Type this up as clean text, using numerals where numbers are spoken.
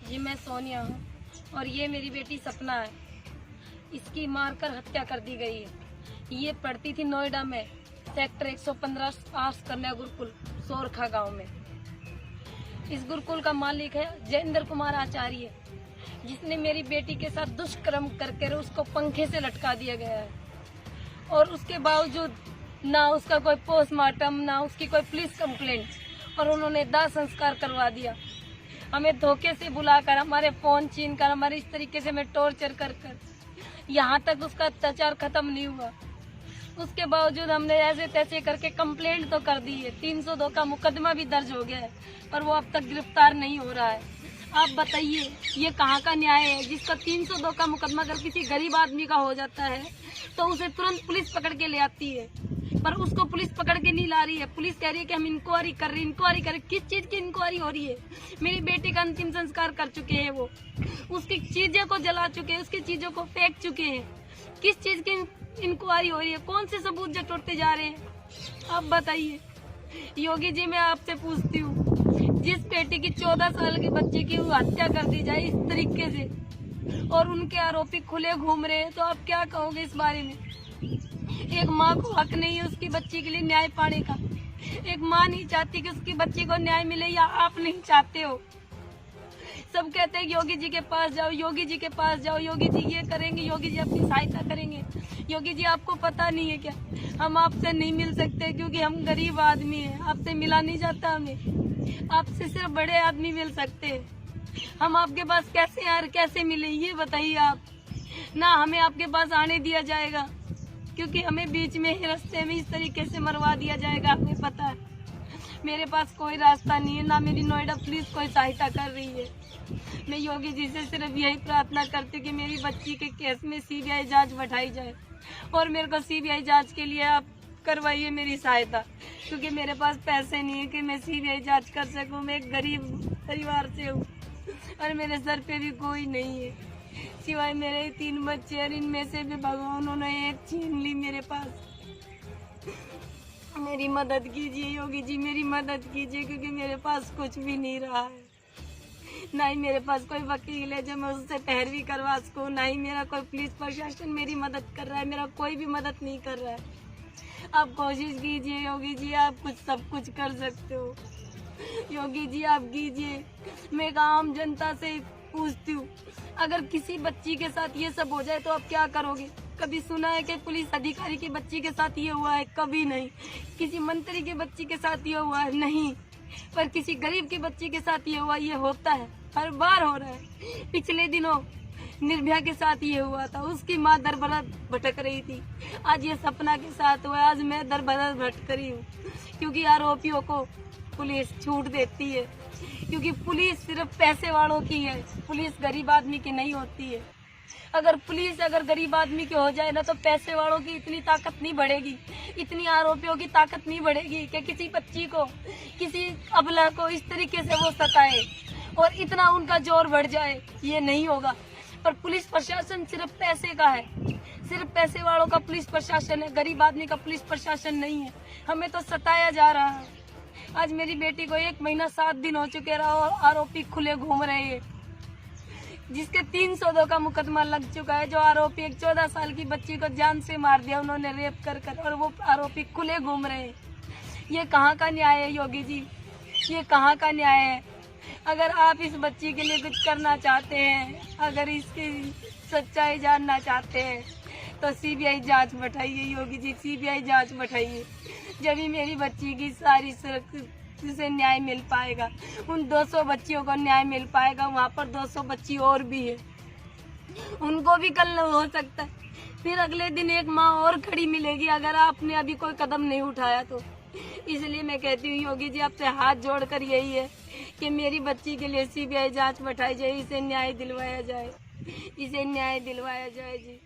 जी मैं सोनिया हूँ और ये मेरी बेटी सपना है। इसकी मारकर हत्या कर दी गई है। ये पढ़ती थी नोएडा में सेक्टर 115 आर्ट्स कन्या गुरुकुल सोरखा गांव में। इस गुरुकुल का मालिक है जयेंद्र कुमार आचार्य, जिसने मेरी बेटी के साथ दुष्कर्म करके उसको पंखे से लटका दिया गया है। और उसके बावजूद ना उसका कोई पोस्टमार्टम, ना उसकी कोई पुलिस कंप्लेंट, और उन्होंने दाह संस्कार करवा दिया। हमें धोखे से बुलाकर, हमारे फोन छीन कर, हमारे इस तरीके से हमें टॉर्चर कर यहाँ तक उसका अत्याचार खत्म नहीं हुआ। उसके बावजूद हमने ऐसे तैसे करके कंप्लेंट तो कर दी है, 302 का मुकदमा भी दर्ज हो गया है, पर वो अब तक गिरफ्तार नहीं हो रहा है। आप बताइए ये कहाँ का न्याय है? जिसका 302 का मुकदमा अगर किसी गरीब आदमी का हो जाता है तो उसे तुरंत पुलिस पकड़ के ले आती है, पर उसको पुलिस पकड़ के नहीं ला रही है। पुलिस कह रही है कि हम इंक्वायरी कर रहे हैं। इंक्वायरी कर, किस चीज की इंक्वायरी हो रही है? मेरी बेटी का अंतिम संस्कार कर चुके हैं, वो उसकी चीजों को जला चुके हैं, उसकी चीजों को फेंक चुके हैं। किस चीज की इंक्वायरी हो रही है? कौन से सबूत जटोड़ते जा रहे हैं? आप बताइए। योगी जी मैं आपसे पूछती हूँ, जिस बेटी की 14 साल की बच्चे की हत्या कर दी जाए इस तरीके से और उनके आरोपी खुले घूम रहे हैं, तो आप क्या कहोगे इस बारे में? एक माँ को हक नहीं है उसकी बच्ची के लिए न्याय पाने का। एक माँ नहीं चाहती कि उसकी बच्ची को न्याय मिले, या आप नहीं चाहते हो? सब कहते हैं योगी जी के पास जाओ, योगी जी के पास जाओ, योगी जी ये करेंगे, योगी जी आपकी सहायता करेंगे। योगी जी आपको पता नहीं है क्या? हम आपसे नहीं मिल सकते क्योंकि हम गरीब आदमी हैं। आपसे मिला नहीं जाता हमें। आपसे सिर्फ बड़े आदमी मिल सकते हैं। हम आपके पास कैसे यार कैसे मिले ये बताइए आप। ना हमें आपके पास आने दिया जाएगा क्योंकि हमें बीच में ही रास्ते में इस तरीके से मरवा दिया जाएगा, हमें पता है। मेरे पास कोई रास्ता नहीं है, ना मेरी नोएडा पुलिस कोई सहायता कर रही है। मैं योगी जी से सिर्फ यही प्रार्थना करती कि मेरी बच्ची के केस में सीबीआई जांच बैठाई जाए और मेरे को सीबीआई जांच के लिए आप करवाइए मेरी सहायता, क्योंकि मेरे पास पैसे नहीं है कि मैं सीबीआई जांच कर सकूं। मैं एक गरीब परिवार से हूँ और मेरे सर पे भी कोई नहीं है सिवाय मेरे 3 बच्चे, और इनमें से भी भगवान उन्होंने एक छीन ली मेरे पास। मेरी मदद कीजिए योगी जी, मेरी मदद कीजिए, क्योंकि मेरे पास कुछ भी नहीं रहा है। ना ही मेरे पास कोई वकील है जो मैं उससे पैरवी करवा सकूं, ना ही मेरा कोई पुलिस प्रशासन मेरी मदद कर रहा है। मेरा कोई भी मदद नहीं कर रहा है। आप कोशिश कीजिए योगी जी, आप सब कुछ कर सकते हो। योगी जी आप कीजिए। मैं आम जनता से पूछती हूँ, अगर किसी बच्ची के साथ ये सब हो जाए तो आप क्या करोगे? कभी सुना है कि पुलिस अधिकारी की बच्ची के साथ ये हुआ है? कभी नहीं। किसी मंत्री के बच्ची के साथ ये हुआ है? नहीं। पर किसी गरीब की बच्ची के साथ ये हुआ, ये होता है, हर बार हो रहा है। पिछले दिनों निर्भया के साथ ये हुआ था, उसकी माँ दर-बदर भटक रही थी। आज ये सपना के साथ हुआ, आज मैं दर-बदर भटक रही हूँ, क्योंकि आरोपियों को पुलिस छूट देती है, क्योंकि पुलिस सिर्फ पैसे वालों की है, पुलिस गरीब आदमी की नहीं होती है। अगर पुलिस गरीब आदमी की हो जाए ना, तो पैसे वालों की इतनी ताकत नहीं बढ़ेगी, इतनी आरोपियों की ताकत नहीं बढ़ेगी कि किसी बच्ची को, किसी अबला को इस तरीके से वो सताए और इतना उनका जोर बढ़ जाए। ये नहीं होगा। पर पुलिस प्रशासन सिर्फ पैसे का है, सिर्फ पैसे वालों का पुलिस प्रशासन है, गरीब आदमी का पुलिस प्रशासन नहीं है। हमें तो सताया जा रहा है। आज मेरी बेटी को 1 महीना 7 दिन हो चुके और आरोपी खुले घूम रहे हैं, जिसके 302 का मुकदमा लग चुका है। जो आरोपी एक 14 साल की बच्ची को जान से मार दिया उन्होंने रेप कर, और वो आरोपी खुले घूम रहे हैं। ये कहाँ का न्याय है योगी जी? ये कहाँ का न्याय है? अगर आप इस बच्ची के लिए कुछ करना चाहते हैं, अगर इसकी सच्चाई जानना चाहते हैं, तो सीबीआई जांच बैठाइए योगी जी, सीबीआई जांच बैठाइए। जब ही मेरी बच्ची की सारी सुरक्षा से न्याय मिल पाएगा, उन 200 बच्चियों को न्याय मिल पाएगा। वहाँ पर 200 बच्ची और भी है, उनको भी कल हो सकता है। फिर अगले दिन एक माँ और खड़ी मिलेगी, अगर आपने अभी कोई कदम नहीं उठाया तो। इसलिए मैं कहती हूँ योगी जी, आपसे हाथ जोड़कर यही है कि मेरी बच्ची के लिए सीबीआई जांच बैठाई जाए, इसे न्याय दिलवाया जाए, इसे न्याय दिलवाया जाए जी।